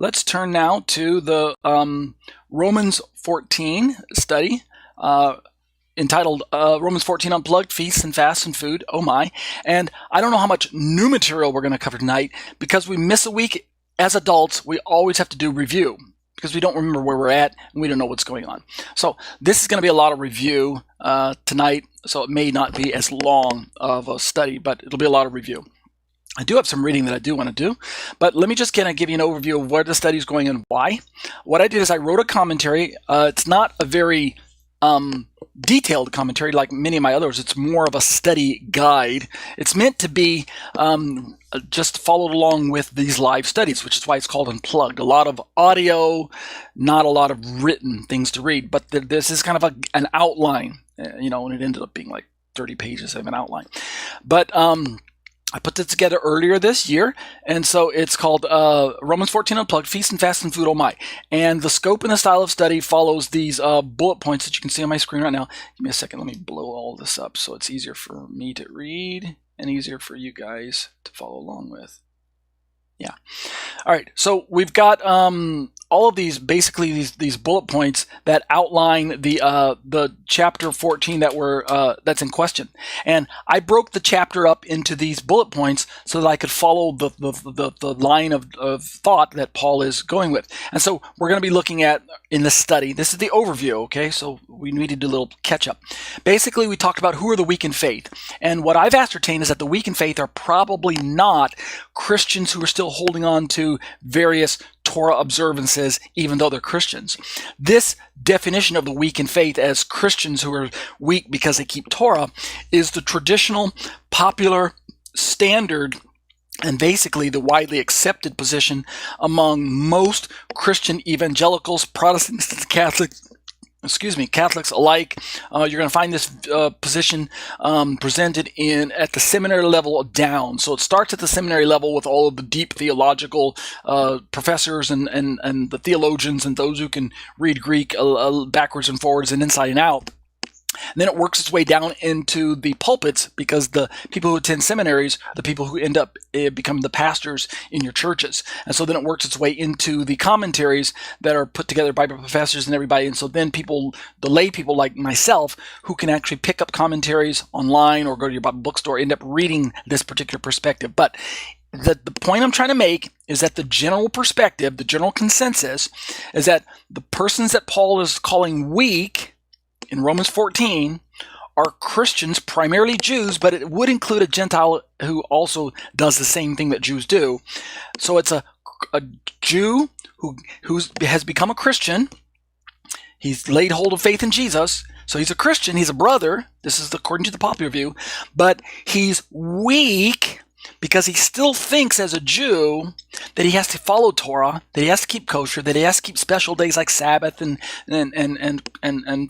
Let's turn now to the Romans 14 study entitled Romans 14 Unplugged, Feasts and Fasts and Food. Oh my. And I don't know how much new material we're going to cover tonight. Because we miss a week as adults, we always have to do review because we don't remember where we're at and we don't know what's going on. So this is going to be a lot of review tonight. So it may not be as long of a study, but it'll be a lot of review. I do have some reading that I do want to do, but let me just kind of give you an overview of where the study is going and why. What I did is I wrote a commentary. It's not a very detailed commentary like many of my others. It's more of a study guide. It's meant to be just followed along with these live studies, which is why it's called Unplugged. A lot of audio, not a lot of written things to read, but this is kind of an outline, and it ended up being like 30 pages of an outline. But I put this together earlier this year, and so it's called Romans 14 Unplugged, Feast and Fast and Food, oh my. And the scope and the style of study follows these bullet points that you can see on my screen right now. Give me a second, let me blow all this up so it's easier for me to read and easier for you guys to follow along with. Yeah. All right, so we've got all of these, basically these bullet points that outline the chapter 14 that's in question. And I broke the chapter up into these bullet points so that I could follow the line of thought that Paul is going with. And so we're going to be looking at in the study. This is the overview, okay? So we need to do a little catch up. Basically, we talked about who are the weak in faith. And what I've ascertained is that the weak in faith are probably not Christians who are still holding on to various Torah observances, even though they're Christians. This definition of the weak in faith as Christians who are weak because they keep Torah is the traditional, popular, standard, and basically the widely accepted position among most Christian evangelicals, Protestants, and Catholics alike. You're going to find this position presented at the seminary level down. So it starts at the seminary level with all of the deep theological professors and the theologians and those who can read Greek backwards and forwards and inside and out. And then it works its way down into the pulpits because the people who attend seminaries are the people who end up becoming the pastors in your churches. And so then it works its way into the commentaries that are put together by professors and everybody. And so then the lay people like myself who can actually pick up commentaries online or go to your Bible bookstore end up reading this particular perspective. But the point I'm trying to make is that the general perspective, the general consensus, is that the persons that Paul is calling weak in Romans 14 are Christians, primarily Jews, but it would include a Gentile who also does the same thing that Jews do. So it's a Jew who has become a Christian. He's laid hold of faith in Jesus. So he's a Christian. He's a brother. This is according to the popular view. But he's weak because he still thinks as a Jew that he has to follow Torah, that he has to keep kosher, that he has to keep special days like Sabbath and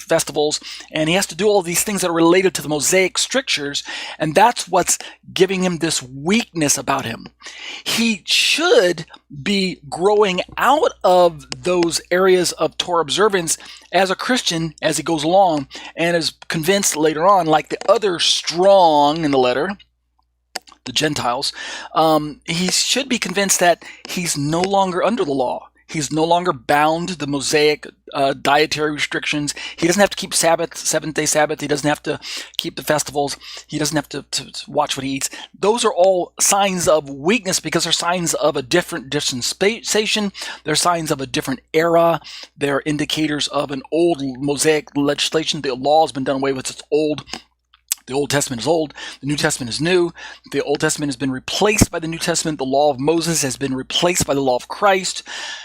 festivals, and he has to do all these things that are related to the Mosaic strictures, and that's what's giving him this weakness about him. He should be growing out of those areas of Torah observance as a Christian as he goes along, and is convinced later on, like the other strong in the letter, the Gentiles, he should be convinced that he's no longer under the law. He's no longer bound to the Mosaic dietary restrictions. He doesn't have to keep Sabbath, seventh-day Sabbath. He doesn't have to keep the festivals. He doesn't have to watch what he eats. Those are all signs of weakness because they're signs of a different dispensation. They're signs of a different era. They're indicators of an old Mosaic legislation. The law has been done away with. It's old. The Old Testament is old. The New Testament is new. The Old Testament has been replaced by the New Testament. The law of Moses has been replaced by the law of Christ.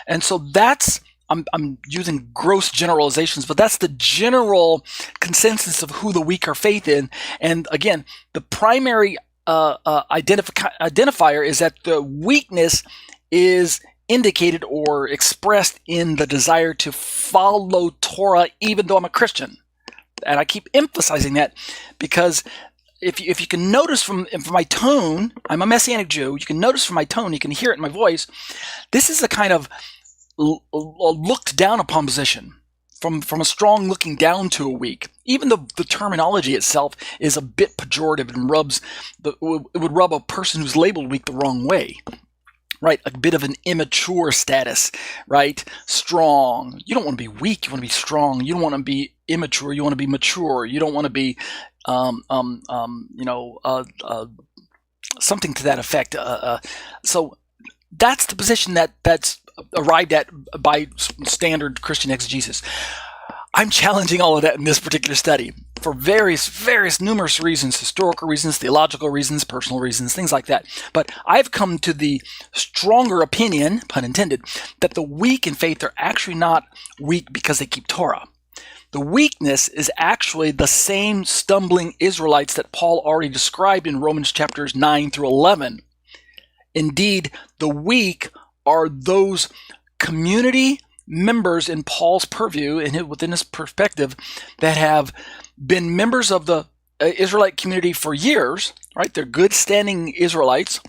And so that's, I'm using gross generalizations, but that's the general consensus of who the weak are faith in. And again, the primary identifier is that the weakness is indicated or expressed in the desire to follow Torah even though I'm a Christian. And I keep emphasizing that because if you can notice from my tone, I'm a Messianic Jew, you can notice from my tone, you can hear it in my voice, this is a kind of looked down upon position, from a strong looking down to a weak. Even the terminology itself is a bit pejorative and it would rub a person who's labeled weak the wrong way. right? A bit of an immature status, right? Strong. You don't want to be weak. You want to be strong. You don't want to be immature. You want to be mature. You don't want to be, something to that effect. So that's the position that's arrived at by standard Christian exegesis. I'm challenging all of that in this particular study for various numerous reasons, historical reasons, theological reasons, personal reasons, things like that. But I've come to the stronger opinion, pun intended, that the weak in faith are actually not weak because they keep Torah. The weakness is actually the same stumbling Israelites that Paul already described in Romans chapters 9 through 11. Indeed, the weak are those community members in Paul's purview, within his perspective, that have been members of the Israelite community for years, right? They're good standing Israelites.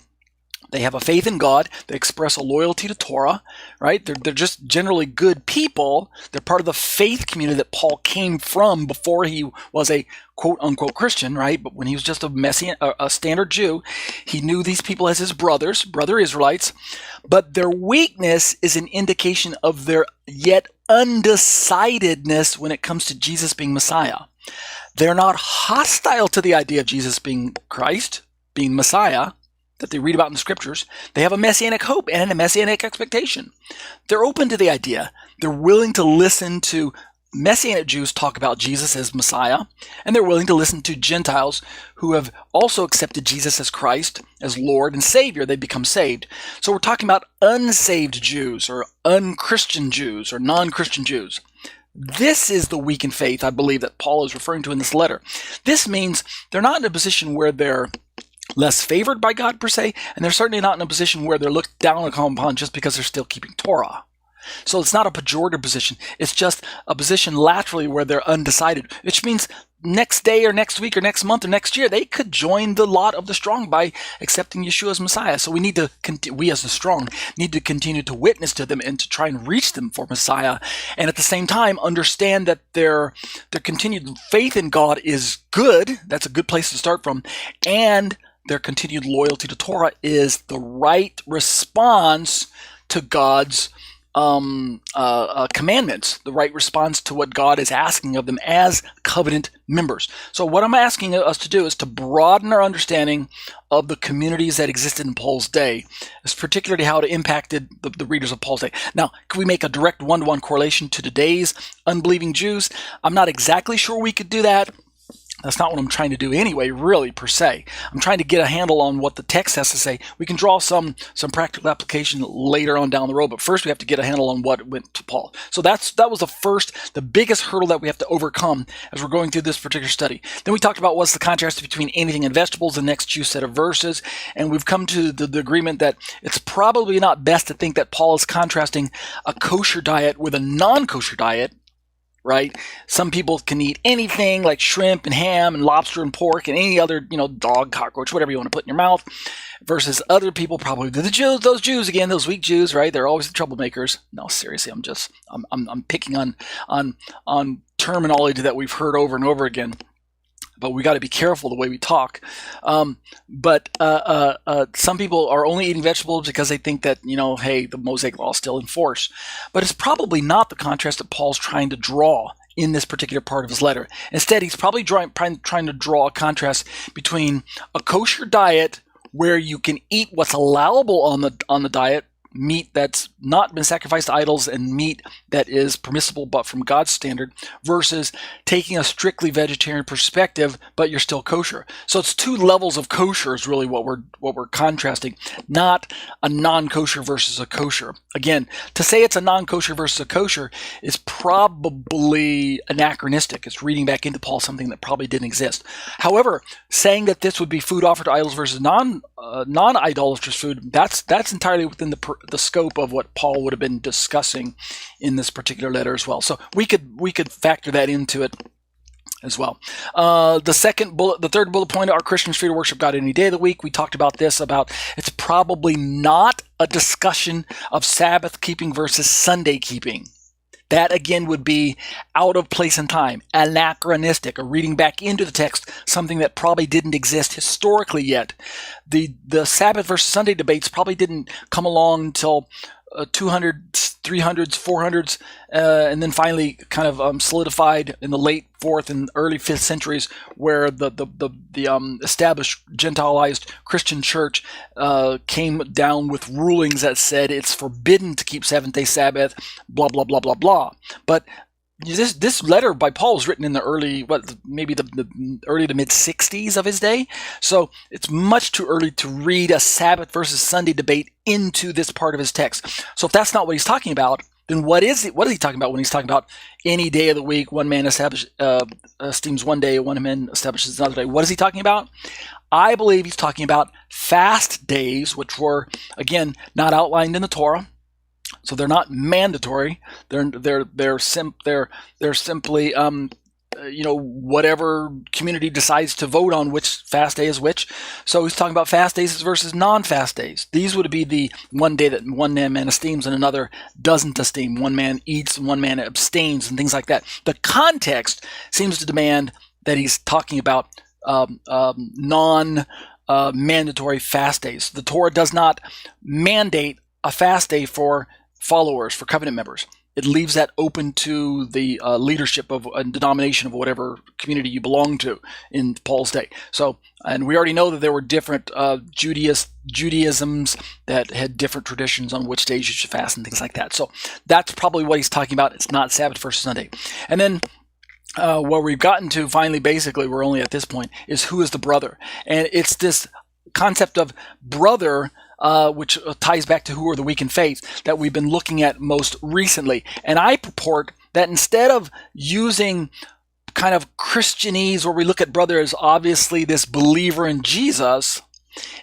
They have a faith in God. They express a loyalty to Torah, right? They're just generally good people. They're part of the faith community that Paul came from before he was a quote-unquote Christian, right? But when he was just a standard Jew, he knew these people as his brother Israelites. But their weakness is an indication of their yet undecidedness when it comes to Jesus being Messiah. They're not hostile to the idea of Jesus being Christ, being Messiah, that they read about in the scriptures. They have a messianic hope and a messianic expectation. They're open to the idea. They're willing to listen to Messianic Jews talk about Jesus as Messiah, and they're willing to listen to Gentiles who have also accepted Jesus as Christ, as Lord and Savior. They become saved. So we're talking about unsaved Jews or unchristian Jews or non-Christian Jews. This is the weak in faith, I believe, that Paul is referring to in this letter. This means they're not in a position where they're less favored by God per se, and they're certainly not in a position where they're looked down upon just because they're still keeping Torah. So it's not a pejorative position. It's just a position laterally where they're undecided, which means next day or next week or next month or next year, they could join the lot of the strong by accepting Yeshua as Messiah. So we as the strong need to continue to witness to them and to try and reach them for Messiah. And at the same time, understand that their continued faith in God is good. That's a good place to start from. And their continued loyalty to Torah is the right response to God's commandments, the right response to what God is asking of them as covenant members. So what I'm asking us to do is to broaden our understanding of the communities that existed in Paul's day, is particularly how it impacted the readers of Paul's day. Now, can we make a direct one-to-one correlation to today's unbelieving Jews? I'm not exactly sure we could do that. That's not what I'm trying to do anyway, really, per se. I'm trying to get a handle on what the text has to say. We can draw some practical application later on down the road, but first we have to get a handle on what went to Paul. So that was the biggest hurdle that we have to overcome as we're going through this particular study. Then we talked about what's the contrast between anything and vegetables, the next few set of verses, and we've come to the agreement that it's probably not best to think that Paul is contrasting a kosher diet with a non-kosher diet, right? Some people can eat anything like shrimp and ham and lobster and pork and any other, dog, cockroach, whatever you want to put in your mouth, versus other people, probably those Jews again, those weak Jews, right? They're always the troublemakers. No, seriously, I'm picking on terminology that we've heard over and over again. But we got to be careful the way we talk. But some people are only eating vegetables because they think that, hey, the Mosaic law is still in force. But it's probably not the contrast that Paul's trying to draw in this particular part of his letter. Instead, he's probably trying to draw a contrast between a kosher diet where you can eat what's allowable on the diet, meat that's not been sacrificed to idols and meat that is permissible but from God's standard, versus taking a strictly vegetarian perspective but you're still kosher. So it's two levels of kosher is really what we're contrasting, not a non-kosher versus a kosher. Again, to say it's a non-kosher versus a kosher is probably anachronistic. It's reading back into Paul something that probably didn't exist. However, saying that this would be food offered to idols versus non-idolatrous food, that's entirely within the scope of what Paul would have been discussing in this particular letter as well. So we could factor that into it as well. The third bullet point: are Christians free to worship God any day of the week? We talked about this. It's probably not a discussion of Sabbath keeping versus Sunday keeping. That again would be out of place and time, anachronistic, or reading back into the text something that probably didn't exist historically yet. The Sabbath versus Sunday debates probably didn't come along until 200s, 300s, 400s, and then finally kind of solidified in the late 4th and early 5th centuries, where the established Gentilized Christian church came down with rulings that said it's forbidden to keep Seventh-day Sabbath, blah, blah, blah, blah, blah. But this letter by Paul was written in the early, maybe the early to mid 60s of his day. So it's much too early to read a Sabbath versus Sunday debate into this part of his text. So if that's not what he's talking about, then what is he talking about when he's talking about any day of the week, one man esteems one day, one man establishes another day? What is he talking about? I believe he's talking about fast days, which were, again, not outlined in the Torah. So they're not mandatory. They're simply whatever community decides to vote on which fast day is which. So he's talking about fast days versus non-fast days. These would be the one day that one man esteems and another doesn't esteem. One man eats and one man abstains and things like that. The context seems to demand that he's talking about non-mandatory fast days. The Torah does not mandate a fast day for followers, for covenant members. It leaves that open to the leadership of a denomination of whatever community you belong to in Paul's day. So, and we already know that there were different Judaisms that had different traditions on which days you should fast and things like that. So that's probably what he's talking about. It's not Sabbath versus Sunday. And then what we've gotten to finally, basically, we're only at this point, is who is the brother. And it's this concept of brother, which ties back to who are the weak in faith, that we've been looking at most recently. And I purport that instead of using kind of Christianese, where we look at brother as obviously this believer in Jesus,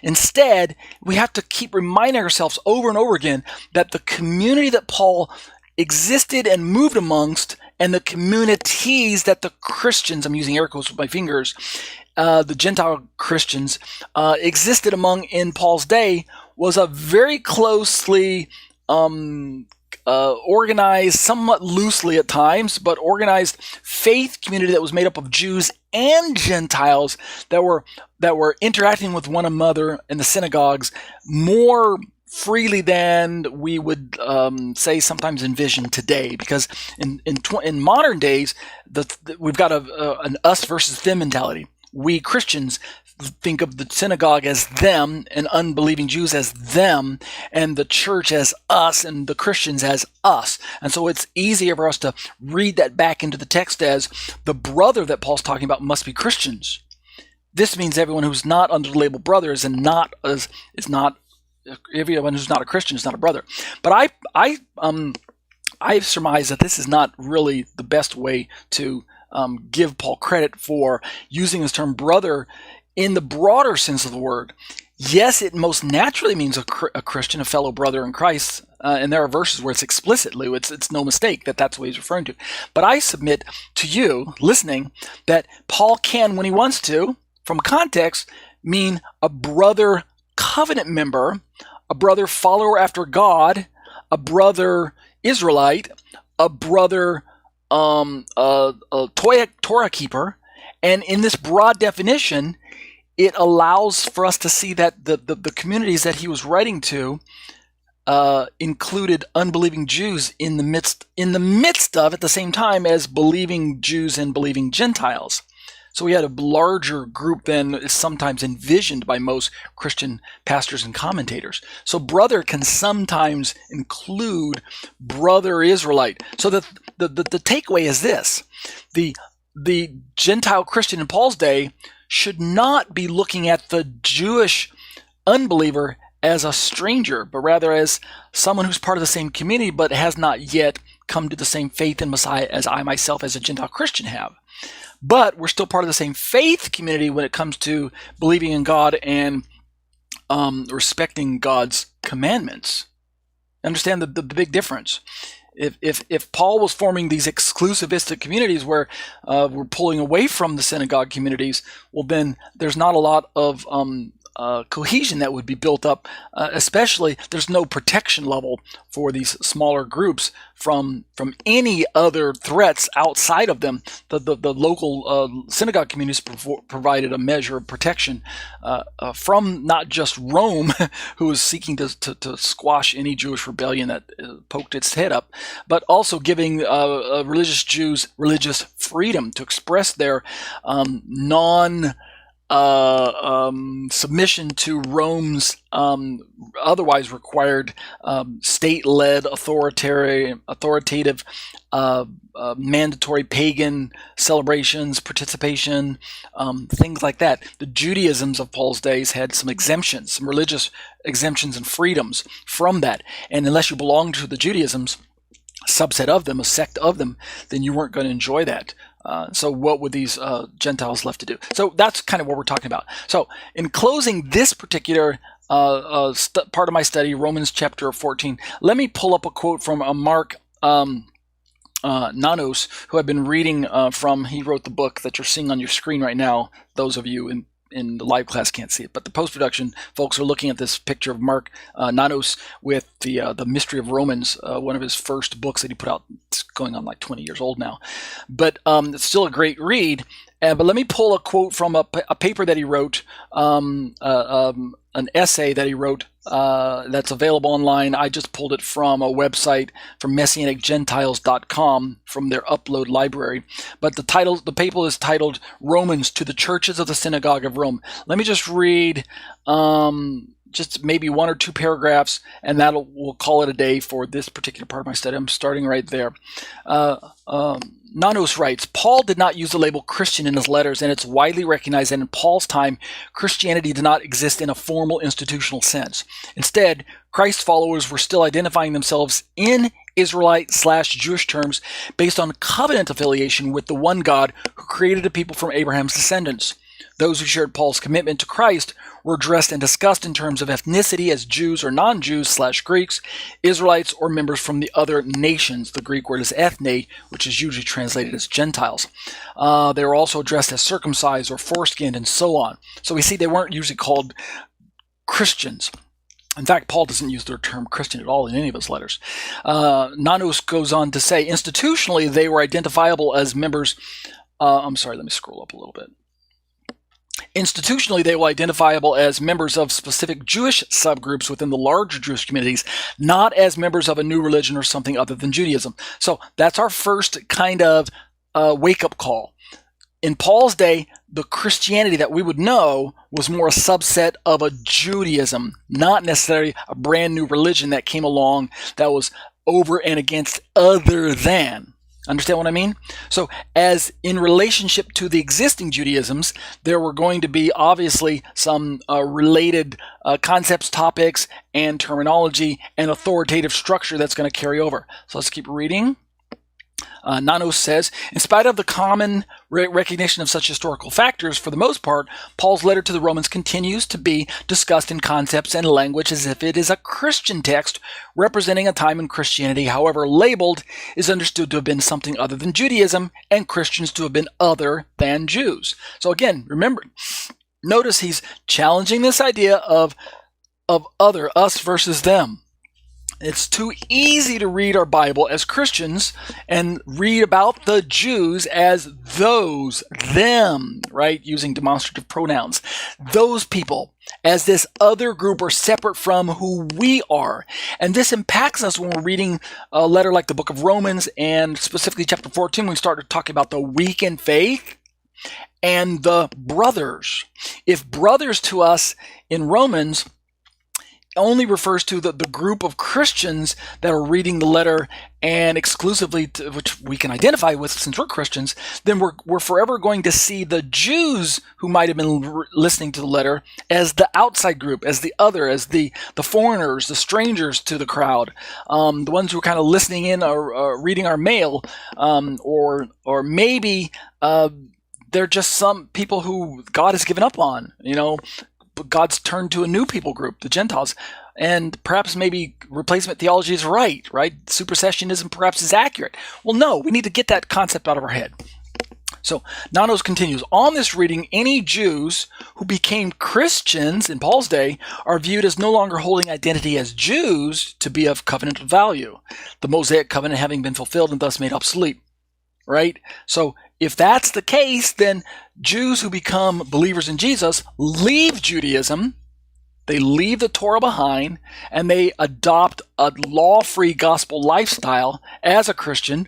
instead we have to keep reminding ourselves over and over again that the community that Paul existed and moved amongst, and the communities that the Christians, I'm using air quotes with my fingers, the Gentile Christians existed among in Paul's day, was a very closely organized, somewhat loosely at times, but organized faith community that was made up of Jews and Gentiles that were interacting with one another in the synagogues more freely than we would say sometimes envision today, because in modern days we've got an us versus them mentality. We Christians think of the synagogue as them, and unbelieving Jews as them, and the church as us, and the Christians as us. And so it's easier for us to read that back into the text as the brother that Paul's talking about must be Christians. This means everyone who's not under the label brothers and everyone who's not a Christian is not a brother. But I surmise that this is not really the best way to give Paul credit for using this term brother in the broader sense of the word. Yes, it most naturally means a Christian, a fellow brother in Christ, and there are verses where it's explicit, Lou. It's no mistake that that's what he's referring to. But I submit to you, listening, that Paul can, when he wants to, from context, mean a brother covenant member, a brother follower after God, a brother Israelite, a brother Torah keeper. And in this broad definition, it allows for us to see that the communities that he was writing to included unbelieving Jews in the midst of, at the same time, as believing Jews and believing Gentiles. So we had a larger group than is sometimes envisioned by most Christian pastors and commentators. So brother can sometimes include brother Israelite. So the takeaway is this: the Gentile Christian in Paul's day should not be looking at the Jewish unbeliever as a stranger, but rather as someone who's part of the same community but has not yet come to the same faith in Messiah as I myself as a Gentile Christian have. But we're still part of the same faith community when it comes to believing in God and respecting God's commandments. Understand the big difference. If Paul was forming these exclusivistic communities where we're pulling away from the synagogue communities, well, then there's not a lot of cohesion that would be built up. Especially, there's no protection level for these smaller groups from any other threats outside of them. The local synagogue communities provided a measure of protection from not just Rome, who was seeking to squash any Jewish rebellion that poked its head up, but also giving religious Jews religious freedom to express their submission to Rome's otherwise required state-led, authoritative, mandatory pagan celebrations, participation, things like that. The Judaisms of Paul's days had some exemptions, some religious exemptions and freedoms from that. And unless you belonged to the Judaisms, a subset of them, a sect of them, then you weren't going to enjoy that. So what would these Gentiles left to do? So that's kind of what we're talking about. So in closing this particular part of my study, Romans chapter 14, let me pull up a quote from Mark Nanos, who I've been reading from. He wrote the book that you're seeing on your screen right now. Those of you in the live class can't see it, but the post-production folks are looking at this picture of Mark Nanos with the Mystery of Romans, one of his first books that he put out. It's going on like 20 years old now, but it's still a great read. But let me pull a quote from a paper that he wrote, an essay that he wrote that's available online. I just pulled it from a website from MessianicGentiles.com from their upload library. But the paper is titled "Romans to the Churches of the Synagogue of Rome." Let me just read just maybe one or two paragraphs, and we'll call it a day for this particular part of my study. I'm starting right there. Nanos writes, Paul did not use the label Christian in his letters, and it's widely recognized that in Paul's time, Christianity did not exist in a formal institutional sense. Instead, Christ's followers were still identifying themselves in Israelite/Jewish terms based on covenant affiliation with the one God who created a people from Abraham's descendants. Those who shared Paul's commitment to Christ were addressed and discussed in terms of ethnicity as Jews or non-Jews/Greeks, Israelites, or members from the other nations. The Greek word is ethne, which is usually translated as Gentiles. They were also addressed as circumcised or foreskinned and so on. So we see they weren't usually called Christians. In fact, Paul doesn't use the term Christian at all in any of his letters. Nanos goes on to say, institutionally, they were identifiable as members. I'm sorry, let me scroll up a little bit. Institutionally, they were identifiable as members of specific Jewish subgroups within the larger Jewish communities, not as members of a new religion or something other than Judaism. So that's our first kind of wake-up call. In Paul's day, the Christianity that we would know was more a subset of a Judaism, not necessarily a brand new religion that came along that was over and against other than. Understand what I mean? So as in relationship to the existing Judaisms, there were going to be obviously some related concepts, topics, and terminology and authoritative structure that's going to carry over. So let's keep reading. Nanos says, in spite of the common recognition of such historical factors, for the most part, Paul's letter to the Romans continues to be discussed in concepts and language as if it is a Christian text representing a time in Christianity. However, labeled is understood to have been something other than Judaism and Christians to have been other than Jews. So again, remember, notice he's challenging this idea of other, us versus them. It's too easy to read our Bible as Christians and read about the Jews as those, them, right? Using demonstrative pronouns. Those people as this other group or separate from who we are. And this impacts us when we're reading a letter like the book of Romans and specifically chapter 14 when we start talking about the weak in faith and the brothers. If brothers to us in Romans only refers to the group of Christians that are reading the letter and exclusively to, which we can identify with since we're Christians, then we're forever going to see the Jews who might have been listening to the letter as the outside group, as the other, as the foreigners, the strangers to the crowd, the ones who are kind of listening in or reading our mail, or maybe they're just some people who God has given up on, God's turned to a new people group, the Gentiles, and perhaps maybe replacement theology is right? Supersessionism perhaps is accurate. Well, no, we need to get that concept out of our head. So Nanos continues, on this reading, any Jews who became Christians in Paul's day are viewed as no longer holding identity as Jews to be of covenantal value, the Mosaic covenant having been fulfilled and thus made obsolete, right? So if that's the case, then Jews who become believers in Jesus leave Judaism, they leave the Torah behind, and they adopt a law-free gospel lifestyle as a Christian,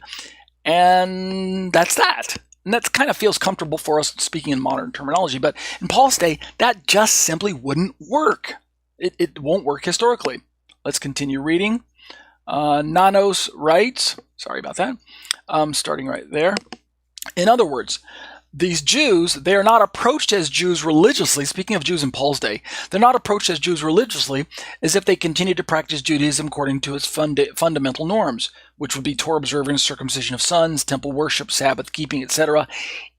and that's that. And that kind of feels comfortable for us speaking in modern terminology, but in Paul's day, that just simply wouldn't work. It won't work historically. Let's continue reading. Nanos writes, sorry about that, starting right there. In other words, these Jews, they are not approached as Jews religiously. Speaking of Jews in Paul's day, they're not approached as Jews religiously as if they continue to practice Judaism according to its fundamental norms, which would be Torah observance, circumcision of sons, temple worship, Sabbath keeping, etc.,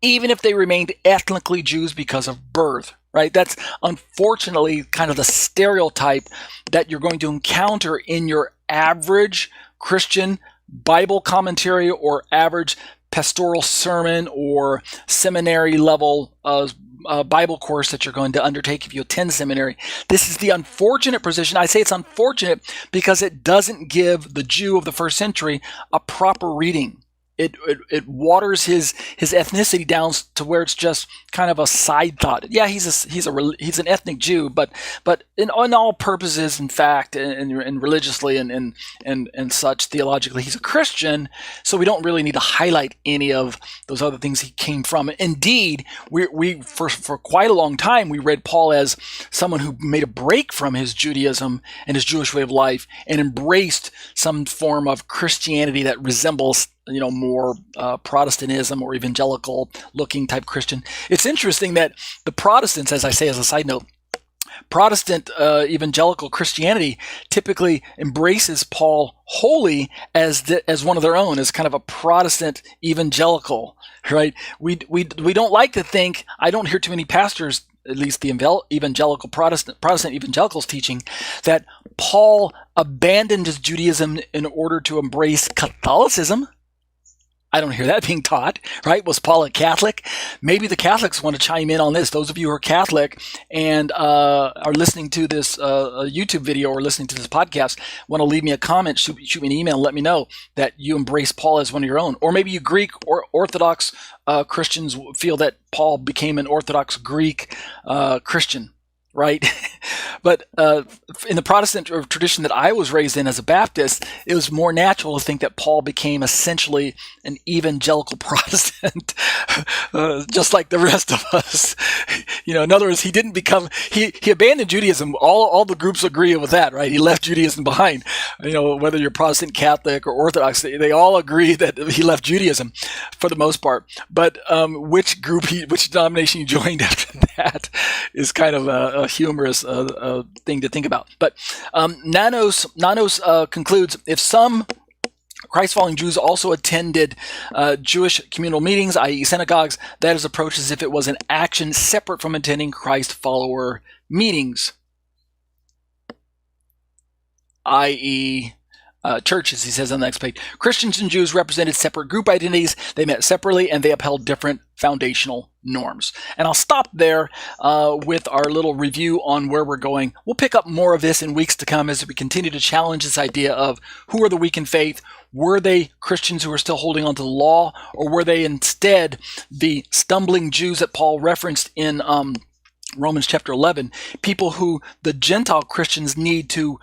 even if they remained ethnically Jews because of birth, right? That's unfortunately kind of the stereotype that you're going to encounter in your average Christian Bible commentary or average pastoral sermon or seminary level Bible course that you're going to undertake if you attend seminary. This is the unfortunate position. I say it's unfortunate because it doesn't give the Jew of the first century a proper reading. It waters his ethnicity down to where it's just kind of a side thought. Yeah, he's an ethnic Jew, but in all purposes, in fact, and religiously and such theologically, he's a Christian. So we don't really need to highlight any of those other things he came from. Indeed, we for quite a long time we read Paul as someone who made a break from his Judaism and his Jewish way of life and embraced some form of Christianity that resembles more Protestantism or evangelical looking type Christian. It's interesting that the Protestants, as I say as a side note, Protestant evangelical Christianity typically embraces Paul wholly as one of their own, as kind of a Protestant evangelical, right? We don't like to think, I don't hear too many pastors, at least the evangelical Protestant evangelicals teaching, that Paul abandoned his Judaism in order to embrace Catholicism. I don't hear that being taught, right? Was Paul a Catholic? Maybe the Catholics want to chime in on this. Those of you who are Catholic and are listening to this YouTube video or listening to this podcast, want to leave me a comment, shoot me an email, and let me know that you embrace Paul as one of your own. Or maybe you Greek or Orthodox Christians feel that Paul became an Orthodox Greek Christian, right? But in the Protestant tradition that I was raised in as a Baptist, it was more natural to think that Paul became essentially an evangelical Protestant, just like the rest of us. In other words, he didn't become, he abandoned Judaism. All the groups agree with that, right? He left Judaism behind. Whether you're Protestant, Catholic, or Orthodox, they all agree that he left Judaism for the most part. But which denomination he joined after that is kind of a humorous thing to think about. But Nanos concludes, if some Christ-following Jews also attended Jewish communal meetings, i.e. synagogues, that is approached as if it was an action separate from attending Christ-follower meetings, i.e. churches, he says on the next page. Christians and Jews represented separate group identities. They met separately, and they upheld different foundational norms. And I'll stop there with our little review on where we're going. We'll pick up more of this in weeks to come as we continue to challenge this idea of who are the weak in faith. Were they Christians who were still holding on to the law, or were they instead the stumbling Jews that Paul referenced in Romans chapter 11, people who the Gentile Christians need to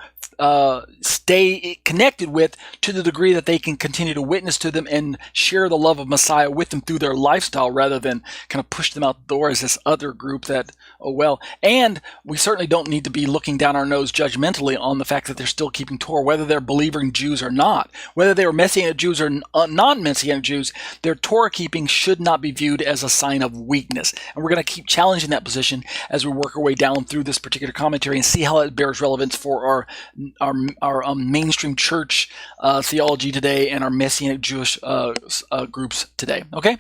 stay connected with to the degree that they can continue to witness to them and share the love of Messiah with them through their lifestyle, rather than kind of push them out the door as this other group that, oh well. And we certainly don't need to be looking down our nose judgmentally on the fact that they're still keeping Torah, whether they're believing Jews or not. Whether they were Messianic Jews or non-Messianic Jews, their Torah keeping should not be viewed as a sign of weakness. And we're going to keep challenging that position as we work our way down through this particular commentary and see how it bears relevance for our mainstream church theology today and our Messianic Jewish groups today. Okay?